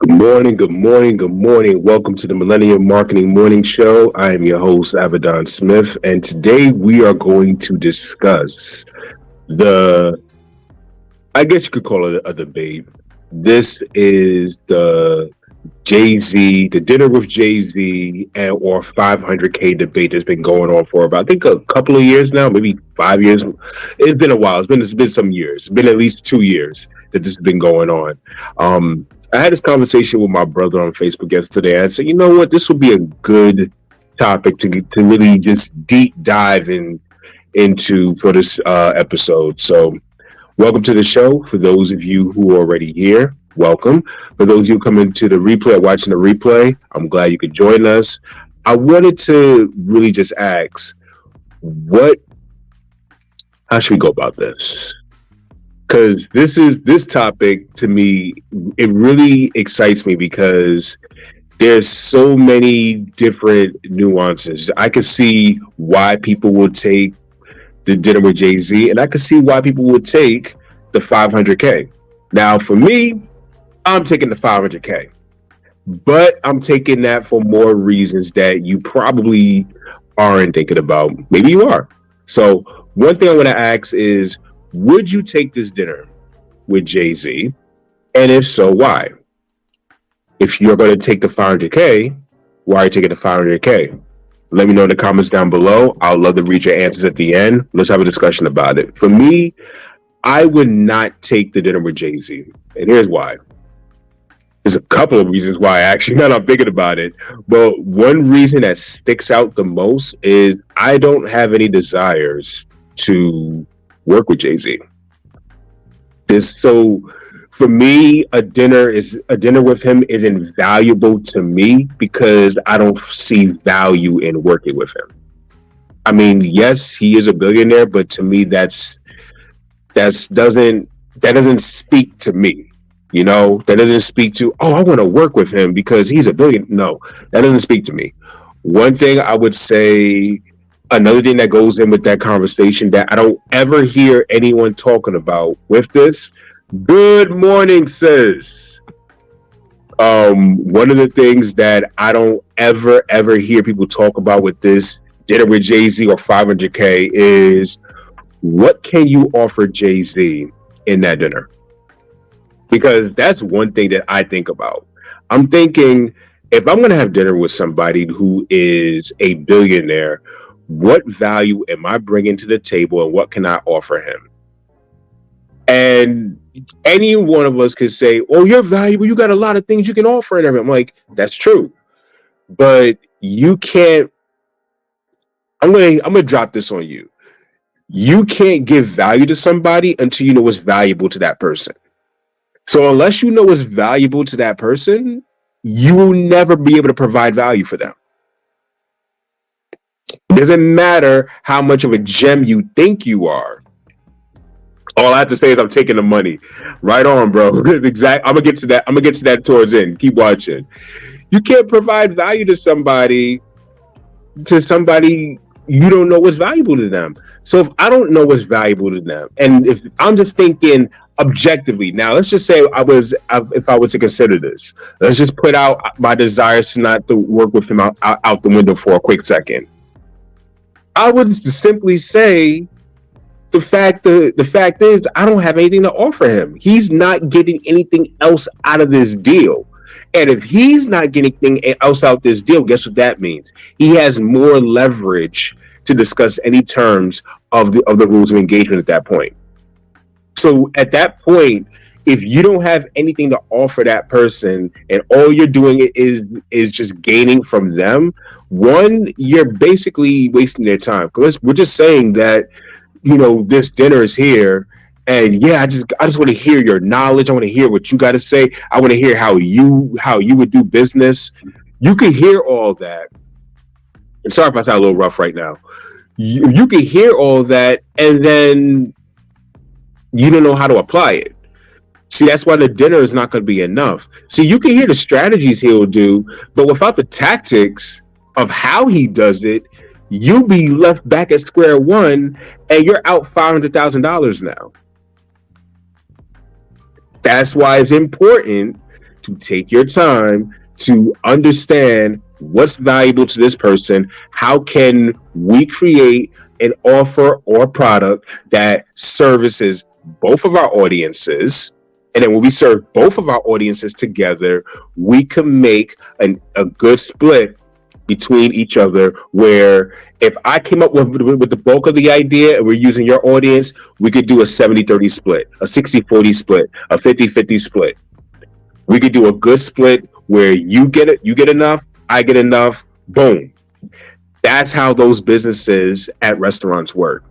Good morning, good morning, good morning. Welcome to the Millennium Marketing Morning Show. I am your host, Abaddon Smith, and today we are going to discuss the, I guess you could call it a debate. This is the Jay-Z, the dinner with Jay-Z and or 500K debate that's been going on for about, I think, a couple of years now, maybe 5 years. It's been a while. It's been some years. It's been at least 2 years that this has been going on. I had this conversation with my brother on Facebook yesterday. I said, you know what, this would be a good topic to really just deep dive into for this episode. So welcome to the show. For those of you who are already here, welcome. For those of you coming to the replay, watching the replay, I'm glad you could join us. I wanted to really just ask, how should we go about this? Because this topic, to me, it really excites me because there's so many different nuances. I can see why people would take the dinner with Jay-Z, and I can see why people would take the 500K. Now, for me, I'm taking the 500K, but I'm taking that for more reasons that you probably aren't thinking about. Maybe you are. So one thing I want to ask is, would you take this dinner with Jay-Z? And if so, why? If you're going to take the 500K, why are you taking the 500K? Let me know in the comments down below. I'd love to read your answers at the end. Let's have a discussion about it. For me, I would not take the dinner with Jay-Z. And here's why. There's a couple of reasons why, actually, now that I'm thinking about it. But one reason that sticks out the most is I don't have any desires to work with Jay-Z. So for me, a dinner with him is invaluable to me because I don't see value in working with him. I mean, yes, he is a billionaire, but to me, that doesn't speak to me. You know, that doesn't speak to, oh, I want to work with him because he's a billionaire. No, that doesn't speak to me. One thing I would say, another thing that goes in with that conversation that I don't ever hear anyone talking about with this. Good morning, sis. One of the things that I don't ever hear people talk about with this dinner with Jay-Z or 500K is, what can you offer Jay-Z in that dinner? Because that's one thing that I think about. I'm thinking, if I'm going to have dinner with somebody who is a billionaire, what value am I bringing to the table and what can I offer him? And any one of us could say, oh, you're valuable. You got a lot of things you can offer and everything. I'm like, that's true. But you can't, I'm going to drop this on you. You can't give value to somebody until you know what's valuable to that person. So unless you know what's valuable to that person, you will never be able to provide value for them. It doesn't matter how much of a gem you think you are. All I have to say is I'm taking the money. Right on, bro. Exactly. I'm gonna get to that towards the end. Keep watching. You can't provide value to somebody you don't know what's valuable to them. So if I don't know what's valuable to them, and if I'm just thinking objectively, now let's just say if I were to consider this, let's just put out my desires to not to work with him out the window for a quick second. I would simply say the fact is I don't have anything to offer him. He's not getting anything else out of this deal. And if he's not getting anything else out this deal, guess what that means? He has more leverage to discuss any terms of the rules of engagement at that point. So at that point, if you don't have anything to offer that person and all you're doing is just gaining from them, one, you're basically wasting their time. Because we're just saying that, you know, this dinner is here, and yeah, I just want to hear your knowledge. I want to hear what you got to say. I want to hear how you would do business. You can hear all that. And sorry if I sound a little rough right now. You can hear all that, and then you don't know how to apply it. See, that's why the dinner is not going to be enough. See, you can hear the strategies he'll do, but without the tactics of how he does it, you'll be left back at square one and you're out $500,000 now. That's why it's important to take your time to understand what's valuable to this person. How can we create an offer or product that services both of our audiences? And then when we serve both of our audiences together, we can make a good split between each other, where if I came up with the bulk of the idea and we're using your audience, we could do a 70-30 split, a 60-40 split, a 50-50 split. We could do a good split where you get it, you get enough, I get enough, boom. That's how those businesses at restaurants work.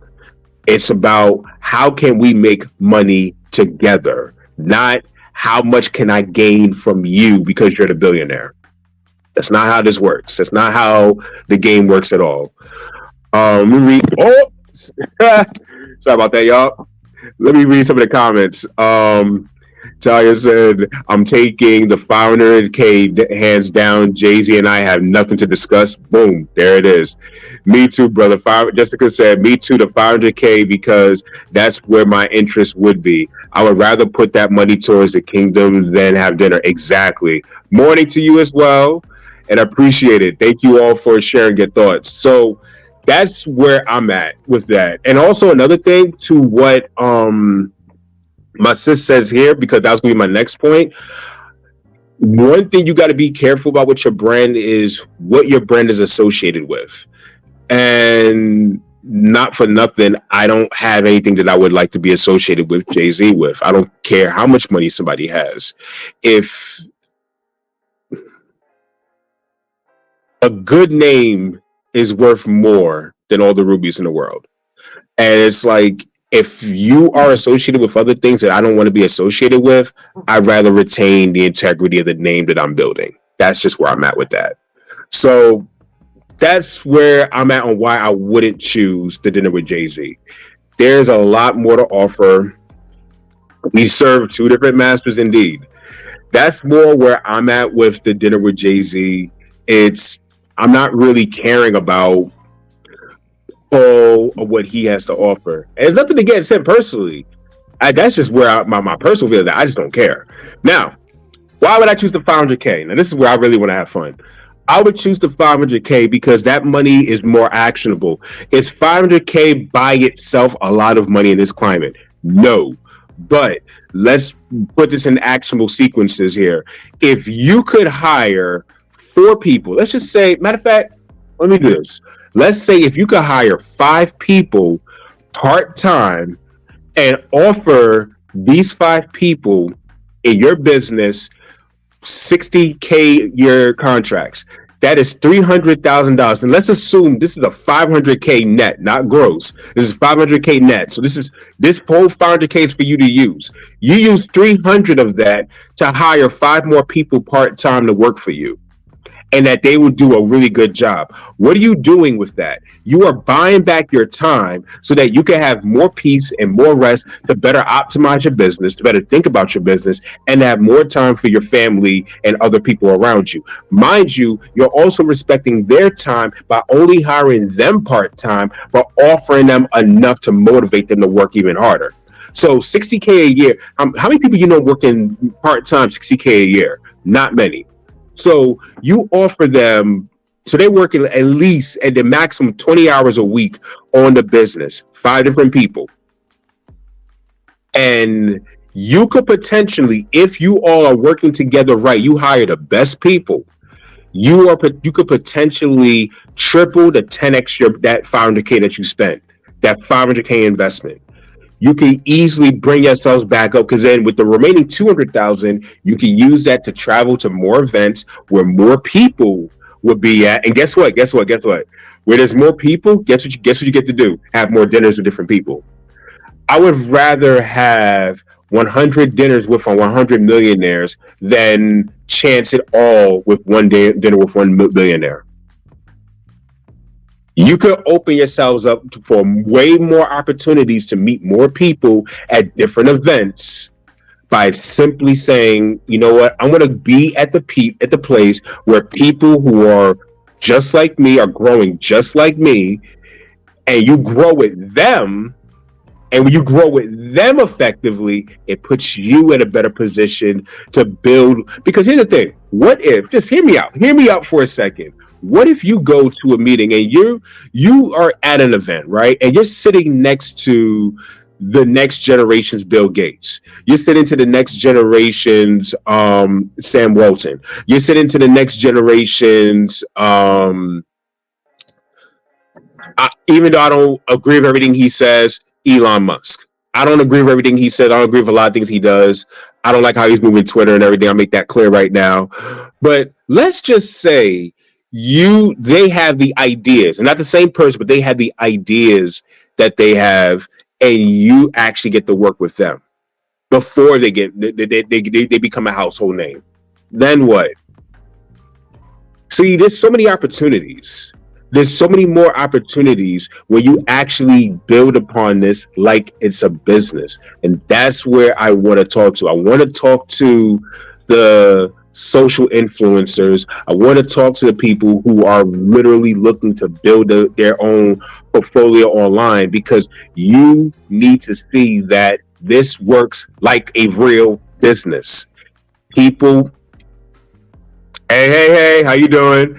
It's about how can we make money together, not how much can I gain from you because you're the billionaire. That's not how this works. That's not how the game works at all. Let me read. Oh, sorry about that, y'all. Let me read some of the comments. Talia said, "I'm taking the 500K hands down. Jay-Z and I have nothing to discuss." Boom, there it is. Me too, brother. Jessica said, "Me too, the 500K, because that's where my interest would be. I would rather put that money towards the kingdom than have dinner." Exactly. Morning to you as well. And I appreciate it. Thank you all for sharing your thoughts. So that's where I'm at with that. And also another thing to what my sis says here, because that's going to be my next point. One thing you got to be careful about with your brand is what your brand is associated with. And not for nothing, I don't have anything that I would like to be associated with Jay-Z with. I don't care how much money somebody has. If a good name is worth more than all the rubies in the world. And it's like, if you are associated with other things that I don't want to be associated with, I'd rather retain the integrity of the name that I'm building. That's just where I'm at with that. So that's where I'm at on why I wouldn't choose the dinner with Jay-Z. There's a lot more to offer. We serve two different masters indeed. That's more where I'm at with the dinner with Jay-Z. I'm not really caring about all of what he has to offer. And there's nothing against him personally. That's just where my personal feeling that I just don't care. Now, why would I choose the 500K? Now, this is where I really want to have fun. I would choose the 500K because that money is more actionable. Is 500K by itself a lot of money in this climate? No. But let's put this in actionable sequences here. If you could hire 4 people, let's just say, matter of fact, let me do this. Let's say if you could hire 5 people part-time and offer these 5 people in your business $60K year contracts, that is $300,000. And let's assume this is a $500K net, not gross. This is $500K net. So this whole $500K is for you to use. You use 300 of that to hire 5 more people part-time to work for you, and that they will do a really good job. What are you doing with that? You are buying back your time so that you can have more peace and more rest to better optimize your business, to better think about your business, and have more time for your family and other people around you. Mind you, you're also respecting their time by only hiring them part-time, but offering them enough to motivate them to work even harder. So $60K a year, how many people you know working part-time $60K a year? Not many. So you offer them, so they're working at least at the maximum 20 hours a week on the business, 5 different people. And you could potentially, if you all are working together right, you hire the best people, you could potentially triple the 10x that 500K that you spent, that 500K investment. You can easily bring yourselves back up, because then with the remaining 200,000, you can use that to travel to more events where more people would be at. And guess what? Where there's more people, guess what you get to do? Have more dinners with different people. I would rather have 100 dinners with 100 millionaires than chance it all with one dinner with one billionaire. You could open yourselves up for way more opportunities to meet more people at different events by simply saying, you know what, I'm going to be at the place where people who are just like me are growing just like me, and you grow with them, And when you grow with them effectively, it puts you in a better position to build. Because here's the thing: what if? Just hear me out for a second. What if you go to a meeting and you are at an event, right? And you're sitting next to the next generation's Bill Gates. You're sitting to the next generation's Sam Walton. You're sitting to the next generation's even though I don't agree with everything he says, Elon Musk. I don't agree with everything he says. I don't agree with a lot of things he does. I don't like how he's moving Twitter and everything. I'll make that clear right now. But let's just say they have the ideas, and not the same person, but they have the ideas that they have, and you actually get to work with them before they become a household name. Then what? See, there's so many opportunities. There's so many more opportunities where you actually build upon this like it's a business. And that's where I want to talk to. I want to talk to the social influencers. I want to talk to the people who are literally looking to build their own portfolio online, because you need to see that this works like a real business. People, hey, how you doing?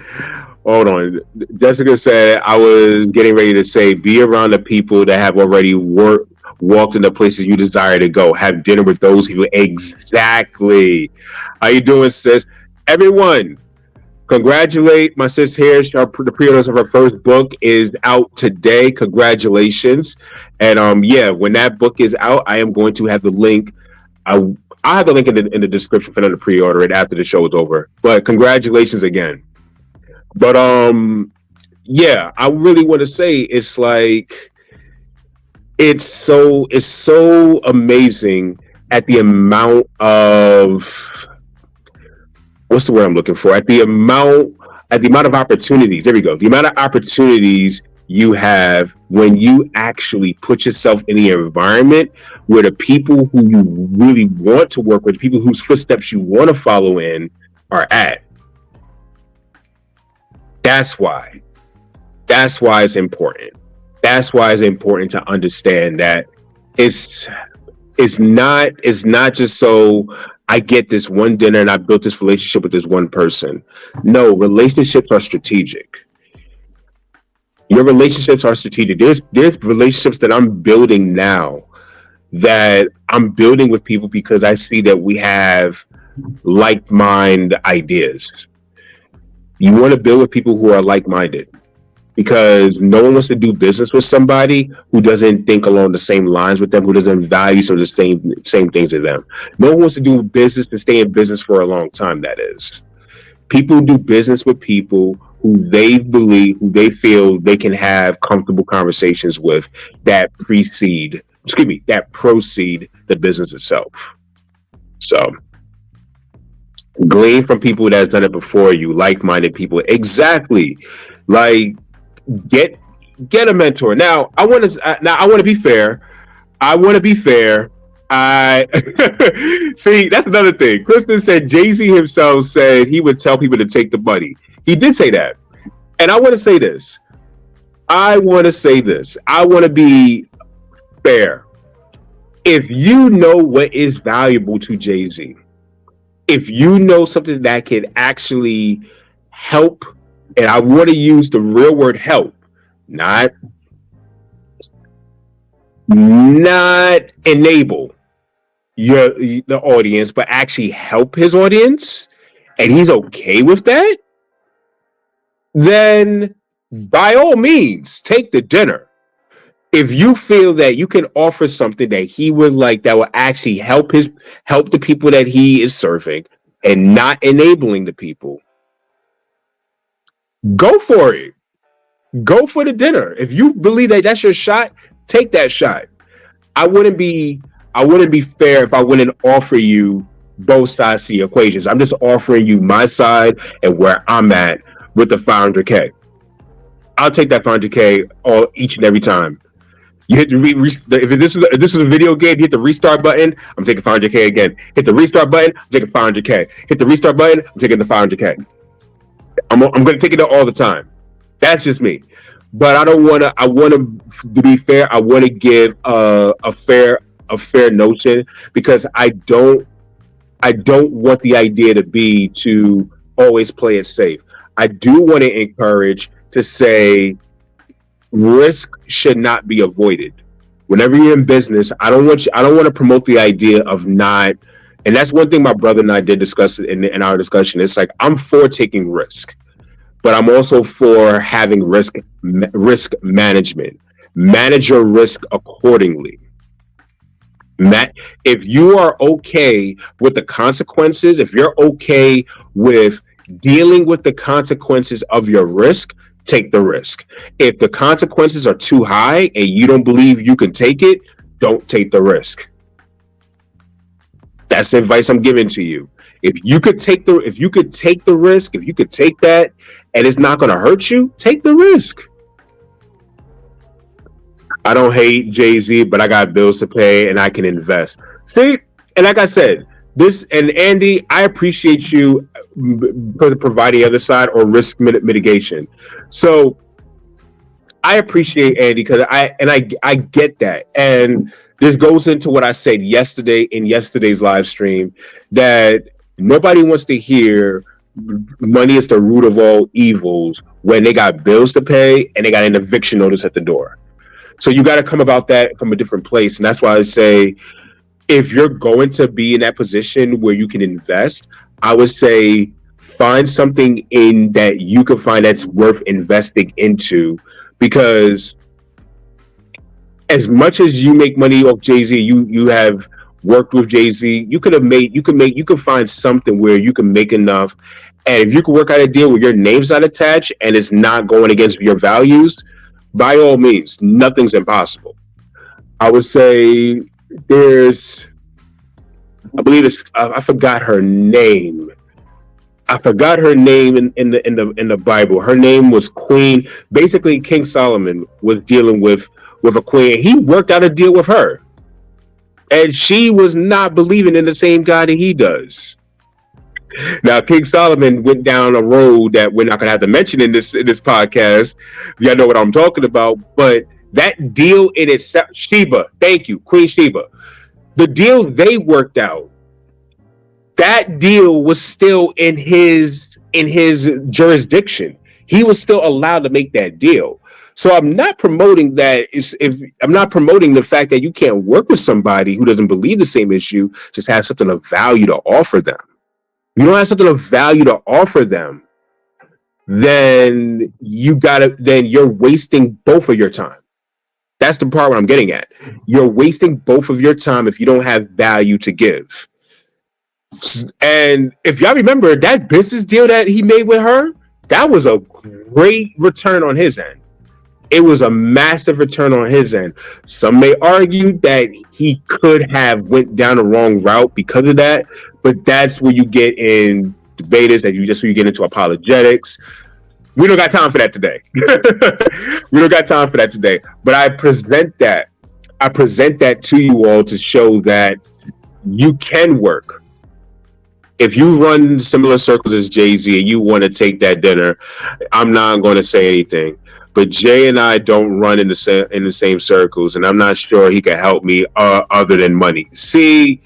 Hold on. Jessica said, I was getting ready to say, be around the people that have already walked in the places you desire to go. Have dinner with those people. Exactly. How you doing, sis? Everyone, congratulate my sis here. The pre-orders of her first book is out today. Congratulations. And when that book is out, I am going to have the link. I'll have the link in the description for them to pre-order it after the show is over. But congratulations again. But I really want to say it's like it's so amazing at the amount of what's the word I'm looking for? At the amount of opportunities. There we go. The amount of opportunities you have when you actually put yourself in the environment where the people who you really want to work with, people whose footsteps you want to follow in, are at. That's why it's important. That's why it's important to understand that it's not just so I get this one dinner and I built this relationship with this one person. No, relationships are strategic. Your relationships are strategic. There's relationships that I'm building now that I'm building with people because I see that we have like-minded ideas. You want to build with people who are like-minded, because no one wants to do business with somebody who doesn't think along the same lines with them, who doesn't value some of the same things as them. No one wants to do business and stay in business for a long time, that is. People do business with people who they feel they can have comfortable conversations with that proceed the business itself. So glean from people that's done it before you, like-minded people. See, get a mentor. Now I want to be fair. See, that's another thing. Kristen said Jay-Z himself said he would tell people to take the money. He did say that. And I want to say this. I want to be fair. If you know what is valuable to Jay-Z, if you know something that can actually help, and I want to use the real word help, not enable the audience, but actually help his audience, and he's okay with that, then by all means, take the dinner. If you feel that you can offer something that he would like, that will actually help the people that he is serving and not enabling the people, go for it. Go for the dinner. If you believe that that's your shot, take that shot. I wouldn't be fair if I wouldn't offer you both sides to the equations. I'm just offering you my side and where I'm at with the 500K. I'll take that 500K each and every time. You hit if this is a video game, you hit the restart button, I'm taking 500K again. Hit the restart button, I'm taking 500K. Hit the restart button, I'm taking the 500K. I'm going to take it all the time. That's just me. but I don't want to. I want to be fair. I want to give a fair notion, because I don't want the idea to be to always play it safe. I do want to encourage to say risk should not be avoided. Whenever you're in business, I don't want to promote the idea of not. And that's one thing my brother and I did discuss in our discussion. It's like, I'm for taking risk, but I'm also for having risk management. Manage your risk accordingly. Matt, if you are okay with the consequences, if you're okay with dealing with the consequences of your risk, take the risk. If the consequences are too high and you don't believe you can take it, don't take the risk. That's the advice I'm giving to you. If you could take the risk, if you could take that and it's not going to hurt you, take the risk. I don't hate Jay-Z, but I got bills to pay and I can invest. See, and like I said, this and Andy, I appreciate you for providing the other side or risk mitigation. So I appreciate Andy because I get that, and this goes into what I said yesterday in yesterday's live stream, that nobody wants to hear money is the root of all evils when they got bills to pay and they got an eviction notice at the door. So you got to come about that from a different place, and that's why I say, if you're going to be in that position where you can invest, I would say find something in that you can find that's worth investing into, because as much as you make money off Jay-Z, you have worked with Jay-Z, you could find something where you can make enough, and if you can work out a deal where your name's not attached and it's not going against your values, by all means, nothing's impossible. I would say I forgot her name. I forgot her name in the Bible. Her name was Queen. Basically, King Solomon was dealing with a queen. He worked out a deal with her, and she was not believing in the same God that he does. Now, King Solomon went down a road that we're not going to have to mention in this podcast. Y'all know what I'm talking about. But that deal in itself, Sheba, thank you, Queen Sheba. The deal they worked out, that deal was still in his jurisdiction. He was still allowed to make that deal. So I'm not promoting that. If I'm not promoting the fact that you can't work with somebody who doesn't believe the same issue, just have something of value to offer them. You don't have something of value to offer them, then you're wasting both of your time. That's the part where I'm getting at. You're wasting both of your time if you don't have value to give. And if y'all remember that business deal that he made with her, that was a great return on his end. It was a massive return on his end. Some may argue that he could have went down the wrong route because of that, but that's where you get in debaters, that you get into apologetics. We don't got time for that today. We don't got time for that today. But I present that to you all to show that you can work. If you run similar circles as Jay-Z and you want to take that dinner, I'm not going to say anything. But Jay and I don't run in the same circles, and I'm not sure he can help me other than money. See,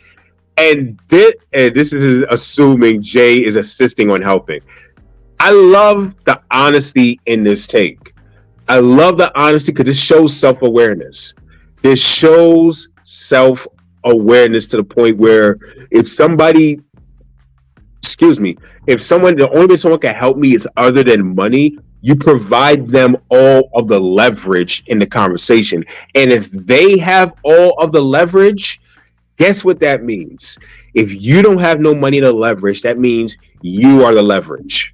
and this is assuming Jay is assisting on helping. I love the honesty in this take. I love the honesty because this shows self-awareness. This shows self-awareness to the point where the only way someone can help me is other than money, you provide them all of the leverage in the conversation. And if they have all of the leverage, guess what that means? If you don't have no money to leverage, that means you are the leverage.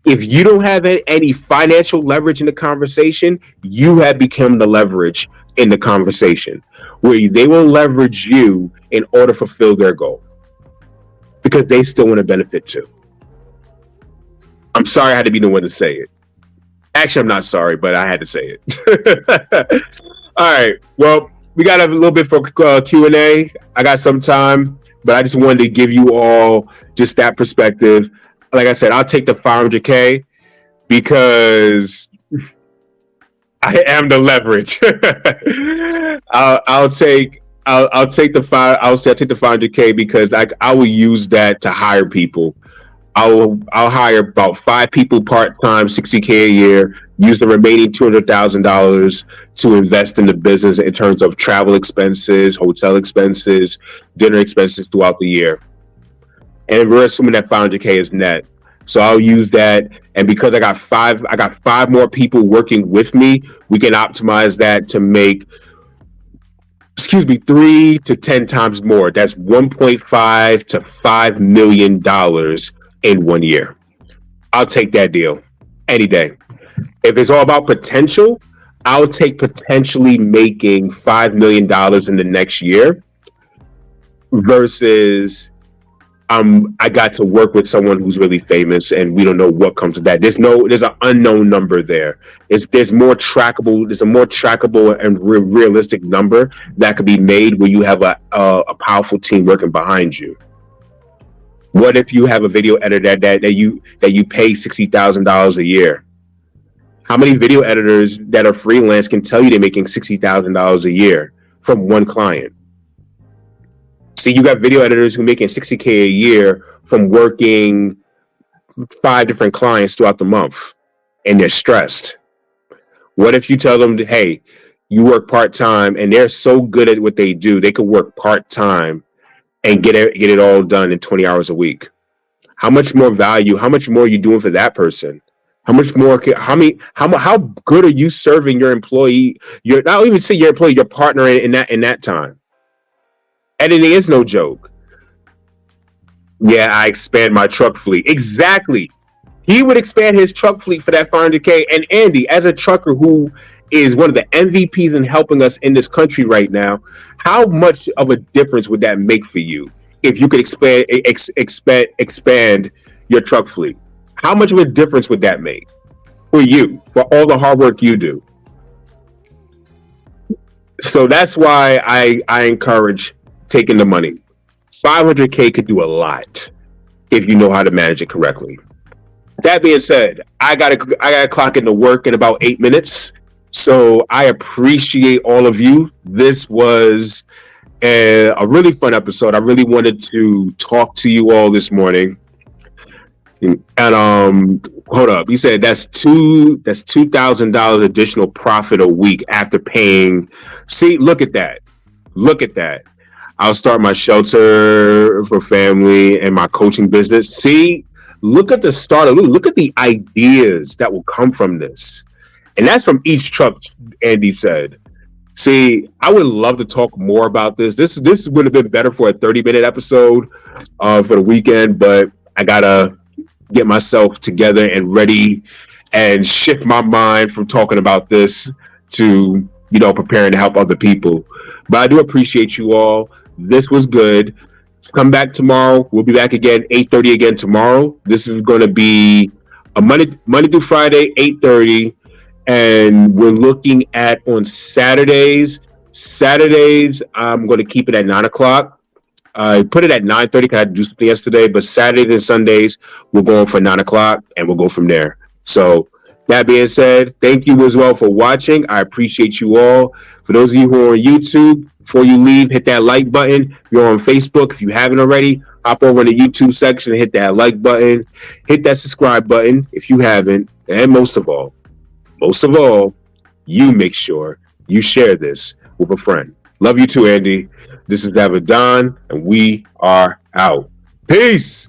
If you don't have any financial leverage in the conversation, you have become the leverage in the conversation, where they will leverage you in order to fulfill their goal, because they still want to benefit too. I'm sorry I had to be the one to say it. Actually, I'm not sorry, but I had to say it. All right. Well, we got a little bit for Q&A. I got some time, but I just wanted to give you all just that perspective. Like I said, I'll take the 500K because I am the leverage. I'll take the five. I'll say I'll take the 500K because I will use that to hire people. I'll hire about 5 people part time, 60K a year. Use the remaining $200,000 to invest in the business in terms of travel expenses, hotel expenses, dinner expenses throughout the year. And we're assuming that 500K is net. So I'll use that, and because I got five more people working with me. We can optimize that to make, 3 to 10 times more. That's 1.5 to $5 million in 1 year. I'll take that deal any day. If it's all about potential, I'll take potentially making $5 million in the next year versus I got to work with someone who's really famous and we don't know what comes with that. There's an unknown number there. There's a more trackable and realistic number that could be made where you have a powerful team working behind you. What if you have a video editor that you pay $60,000 a year? How many video editors that are freelance can tell you they're making $60,000 a year from one client? See, you got video editors who are making $60K a year from working 5 different clients throughout the month, and they're stressed. What if you tell them, hey, you work part-time, and they're so good at what they do, they could work part-time and get it all done in 20 hours a week? How much more value, how much more are you doing for that person? How good are you serving your employee? Not even say your employee, your partner in that time. Editing is no joke. Yeah, I expand my truck fleet. Exactly. He would expand his truck fleet for that 500K. And Andy, as a trucker who is one of the MVPs in helping us in this country right now, how much of a difference would that make for you if you could expand your truck fleet? How much of a difference would that make for you, for all the hard work you do? So that's why I encourage taking the money. 500K could do a lot if you know how to manage it correctly. That being said, I gotta clock into work in about 8 minutes. So I appreciate all of you. This was a really fun episode. I really wanted to talk to you all this morning. And hold up, he said that's $2,000 additional profit a week after paying. See, look at that. I'll start my shelter for family and my coaching business. See, look at the start. Look at the ideas that will come from this. And that's from each truck, Andy said. See, I would love to talk more about this. This would have been better for a 30-minute episode for the weekend, but I got to get myself together and ready and shift my mind from talking about this to, preparing to help other people. But I do appreciate you all. This was good. Come back tomorrow. We'll be back again, 8:30 again tomorrow. This is going to be a Monday through Friday, 8:30. And we're looking at on Saturdays. I'm going to keep it at 9 o'clock. I put it at 9:30 because I had to do something yesterday. But Saturdays and Sundays, we're going for 9 o'clock, and we'll go from there. So that being said, thank you as well for watching. I appreciate you all. For those of you who are on YouTube, before you leave, hit that like button. If you're on Facebook, if you haven't already, hop over in the YouTube section and hit that like button. Hit that subscribe button if you haven't. And most of all, you make sure you share this with a friend. Love you too, Andy. This is David Don, and we are out. Peace.